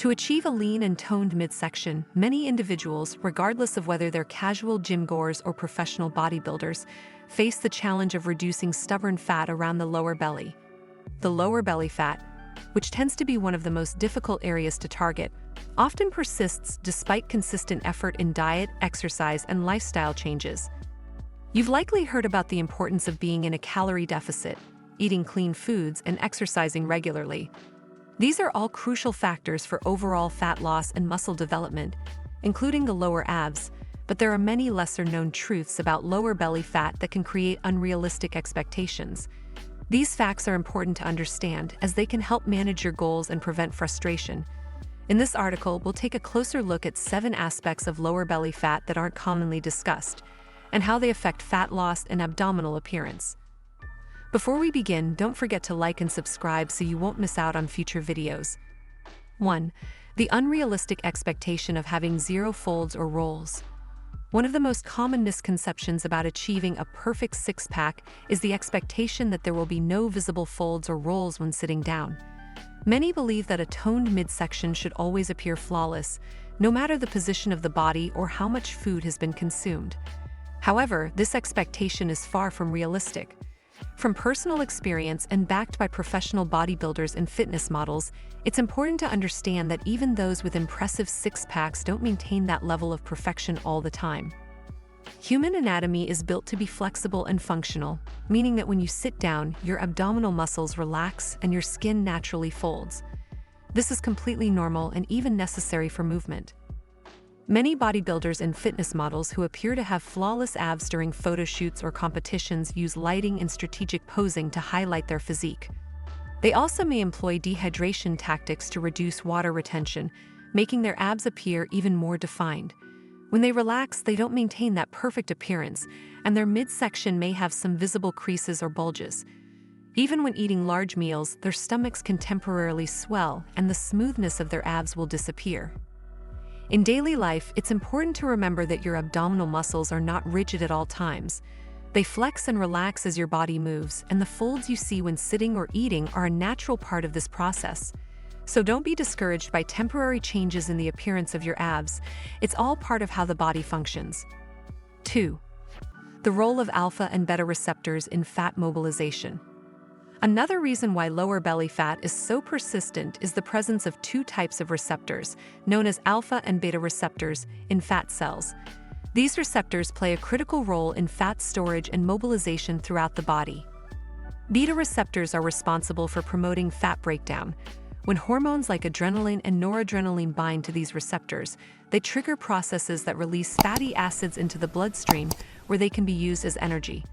To achieve a lean and toned midsection, many individuals, regardless of whether they're casual gym goers or professional bodybuilders, face the challenge of reducing stubborn fat around the lower belly. The lower belly fat, which tends to be one of the most difficult areas to target, often persists despite consistent effort in diet, exercise, and lifestyle changes. You've likely heard about the importance of being in a calorie deficit, eating clean foods, and exercising regularly. These are all crucial factors for overall fat loss and muscle development, including the lower abs, but there are many lesser-known truths about lower belly fat that can create unrealistic expectations. These facts are important to understand as they can help manage your goals and prevent frustration. In this article, we'll take a closer look at 7 aspects of lower belly fat that aren't commonly discussed, and how they affect fat loss and abdominal appearance. Before we begin, don't forget to like and subscribe so you won't miss out on future videos. 1. The unrealistic expectation of having 0 folds or rolls. One of the most common misconceptions about achieving a perfect six-pack is the expectation that there will be no visible folds or rolls when sitting down. Many believe that a toned midsection should always appear flawless, no matter the position of the body or how much food has been consumed. However, this expectation is far from realistic. From personal experience and backed by professional bodybuilders and fitness models, it's important to understand that even those with impressive six-packs don't maintain that level of perfection all the time. Human anatomy is built to be flexible and functional, meaning that when you sit down, your abdominal muscles relax and your skin naturally folds. This is completely normal and even necessary for movement. Many bodybuilders and fitness models who appear to have flawless abs during photo shoots or competitions use lighting and strategic posing to highlight their physique. They also may employ dehydration tactics to reduce water retention, making their abs appear even more defined. When they relax, they don't maintain that perfect appearance, and their midsection may have some visible creases or bulges. Even when eating large meals, their stomachs can temporarily swell, and the smoothness of their abs will disappear. In daily life, it's important to remember that your abdominal muscles are not rigid at all times. They flex and relax as your body moves, and the folds you see when sitting or eating are a natural part of this process. So don't be discouraged by temporary changes in the appearance of your abs. It's all part of how the body functions. 2. The role of alpha and beta receptors in fat mobilization. Another reason why lower belly fat is so persistent is the presence of 2 types of receptors, known as alpha and beta receptors, in fat cells. These receptors play a critical role in fat storage and mobilization throughout the body. Beta receptors are responsible for promoting fat breakdown. When hormones like adrenaline and noradrenaline bind to these receptors, they trigger processes that release fatty acids into the bloodstream, where they can be used as energy.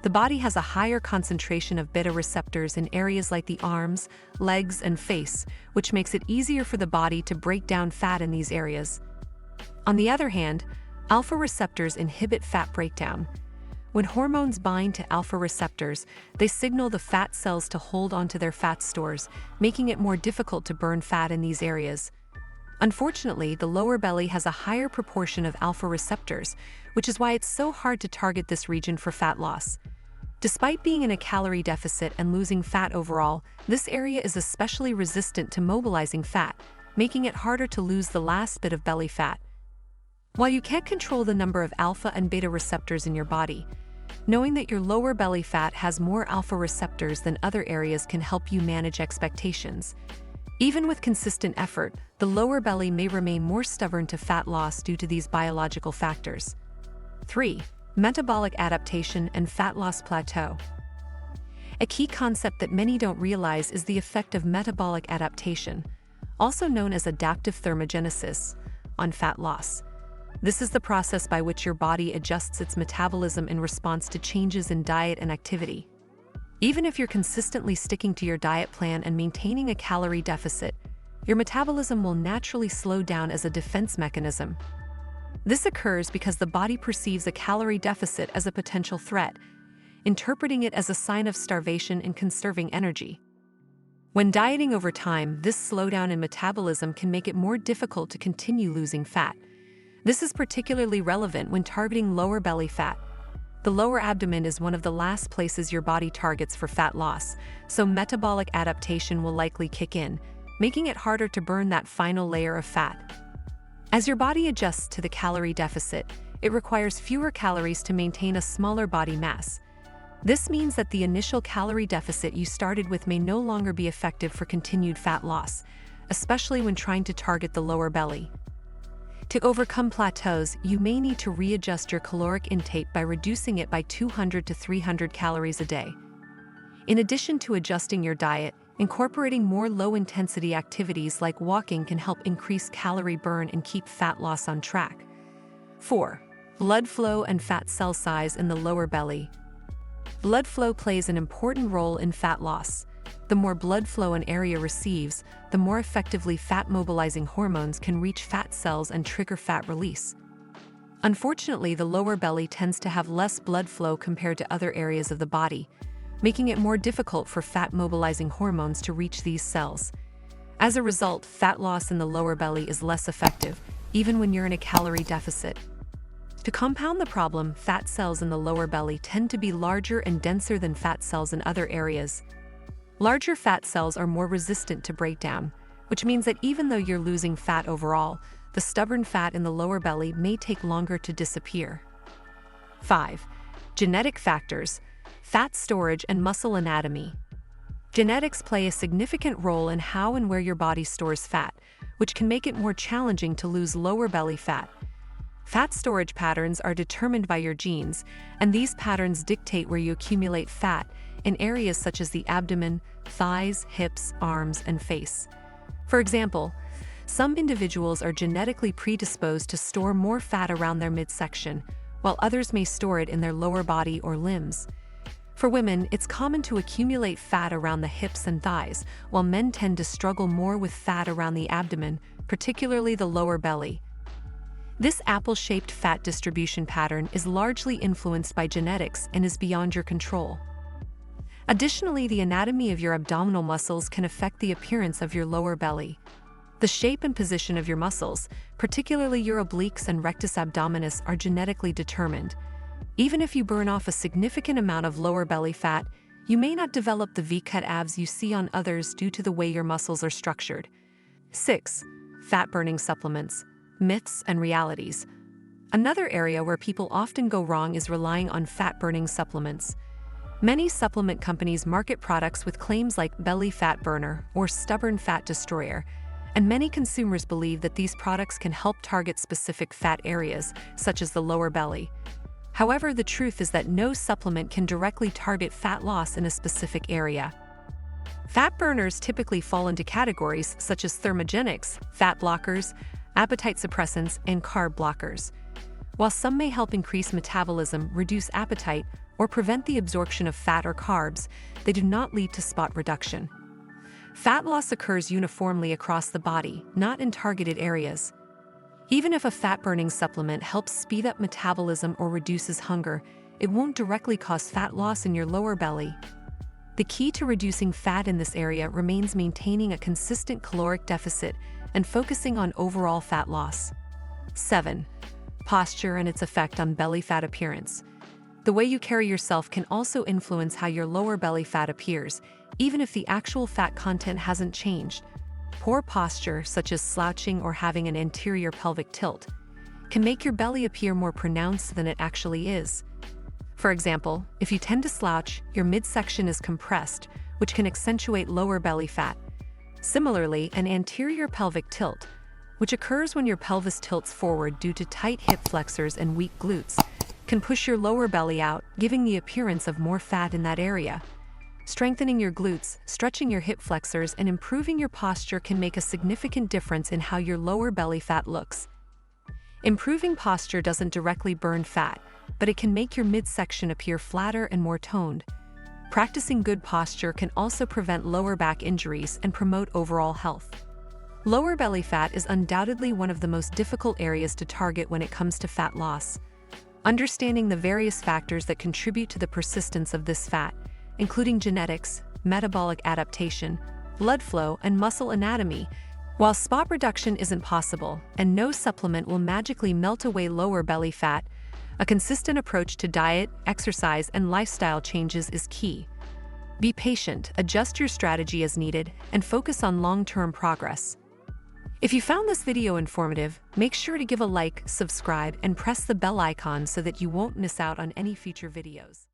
The body has a higher concentration of beta receptors in areas like the arms, legs, and face, which makes it easier for the body to break down fat in these areas. On the other hand, alpha receptors inhibit fat breakdown. When hormones bind to alpha receptors, they signal the fat cells to hold onto their fat stores, making it more difficult to burn fat in these areas. Unfortunately, the lower belly has a higher proportion of alpha receptors, which is why it's so hard to target this region for fat loss. Despite being in a calorie deficit and losing fat overall, this area is especially resistant to mobilizing fat, making it harder to lose the last bit of belly fat. While you can't control the number of alpha and beta receptors in your body, knowing that your lower belly fat has more alpha receptors than other areas can help you manage expectations. Even with consistent effort, the lower belly may remain more stubborn to fat loss due to these biological factors. 3. Metabolic adaptation and fat loss plateau. A key concept that many don't realize is the effect of metabolic adaptation, also known as adaptive thermogenesis, on fat loss. This is the process by which your body adjusts its metabolism in response to changes in diet and activity. Even if you're consistently sticking to your diet plan and maintaining a calorie deficit, your metabolism will naturally slow down as a defense mechanism. This occurs because the body perceives a calorie deficit as a potential threat, interpreting it as a sign of starvation and conserving energy. When dieting over time, this slowdown in metabolism can make it more difficult to continue losing fat. This is particularly relevant when targeting lower belly fat. The lower abdomen is one of the last places your body targets for fat loss, so metabolic adaptation will likely kick in, making it harder to burn that final layer of fat. As your body adjusts to the calorie deficit, it requires fewer calories to maintain a smaller body mass. This means that the initial calorie deficit you started with may no longer be effective for continued fat loss, especially when trying to target the lower belly. To overcome plateaus, you may need to readjust your caloric intake by reducing it by 200 to 300 calories a day. In addition to adjusting your diet, incorporating more low-intensity activities like walking can help increase calorie burn and keep fat loss on track. 4. Blood flow and fat cell size in the lower belly. Blood flow plays an important role in fat loss. The more blood flow an area receives, the more effectively fat-mobilizing hormones can reach fat cells and trigger fat release. Unfortunately, the lower belly tends to have less blood flow compared to other areas of the body, making it more difficult for fat-mobilizing hormones to reach these cells. As a result, fat loss in the lower belly is less effective, even when you're in a calorie deficit. To compound the problem, fat cells in the lower belly tend to be larger and denser than fat cells in other areas. Larger fat cells are more resistant to breakdown, which means that even though you're losing fat overall, the stubborn fat in the lower belly may take longer to disappear. 5. Genetic factors, fat storage and muscle anatomy. Genetics play a significant role in how and where your body stores fat, which can make it more challenging to lose lower belly fat. Fat storage patterns are determined by your genes, and these patterns dictate where you accumulate fat in areas such as the abdomen, thighs, hips, arms, and face. For example, some individuals are genetically predisposed to store more fat around their midsection, while others may store it in their lower body or limbs. For women, it's common to accumulate fat around the hips and thighs, while men tend to struggle more with fat around the abdomen, particularly the lower belly. This apple-shaped fat distribution pattern is largely influenced by genetics and is beyond your control. Additionally, the anatomy of your abdominal muscles can affect the appearance of your lower belly. The shape and position of your muscles, particularly your obliques and rectus abdominis, are genetically determined. Even if you burn off a significant amount of lower belly fat, you may not develop the V-cut abs you see on others due to the way your muscles are structured. 6. Fat-burning supplements, myths and realities. Another area where people often go wrong is relying on fat-burning supplements. Many supplement companies market products with claims like belly fat burner or stubborn fat destroyer, and many consumers believe that these products can help target specific fat areas, such as the lower belly. However, the truth is that no supplement can directly target fat loss in a specific area. Fat burners typically fall into categories such as thermogenics, fat blockers, appetite suppressants, and carb blockers. While some may help increase metabolism, reduce appetite, or prevent the absorption of fat or carbs, they do not lead to spot reduction. Fat loss occurs uniformly across the body, not in targeted areas. Even if a fat-burning supplement helps speed up metabolism or reduces hunger, it won't directly cause fat loss in your lower belly. The key to reducing fat in this area remains maintaining a consistent caloric deficit and focusing on overall fat loss. 7. Posture and its effect on belly fat appearance. The way you carry yourself can also influence how your lower belly fat appears, even if the actual fat content hasn't changed. Poor posture, such as slouching or having an anterior pelvic tilt, can make your belly appear more pronounced than it actually is. For example, if you tend to slouch, your midsection is compressed, which can accentuate lower belly fat. Similarly, an anterior pelvic tilt, which occurs when your pelvis tilts forward due to tight hip flexors and weak glutes, can push your lower belly out, giving the appearance of more fat in that area. Strengthening your glutes, stretching your hip flexors, and improving your posture can make a significant difference in how your lower belly fat looks. Improving posture doesn't directly burn fat, but it can make your midsection appear flatter and more toned. Practicing good posture can also prevent lower back injuries and promote overall health. Lower belly fat is undoubtedly one of the most difficult areas to target when it comes to fat loss. Understanding the various factors that contribute to the persistence of this fat, including genetics, metabolic adaptation, blood flow, and muscle anatomy. While spot reduction isn't possible, and no supplement will magically melt away lower belly fat, a consistent approach to diet, exercise, and lifestyle changes is key. Be patient, adjust your strategy as needed, and focus on long-term progress. If you found this video informative, make sure to give a like, subscribe, and press the bell icon so that you won't miss out on any future videos.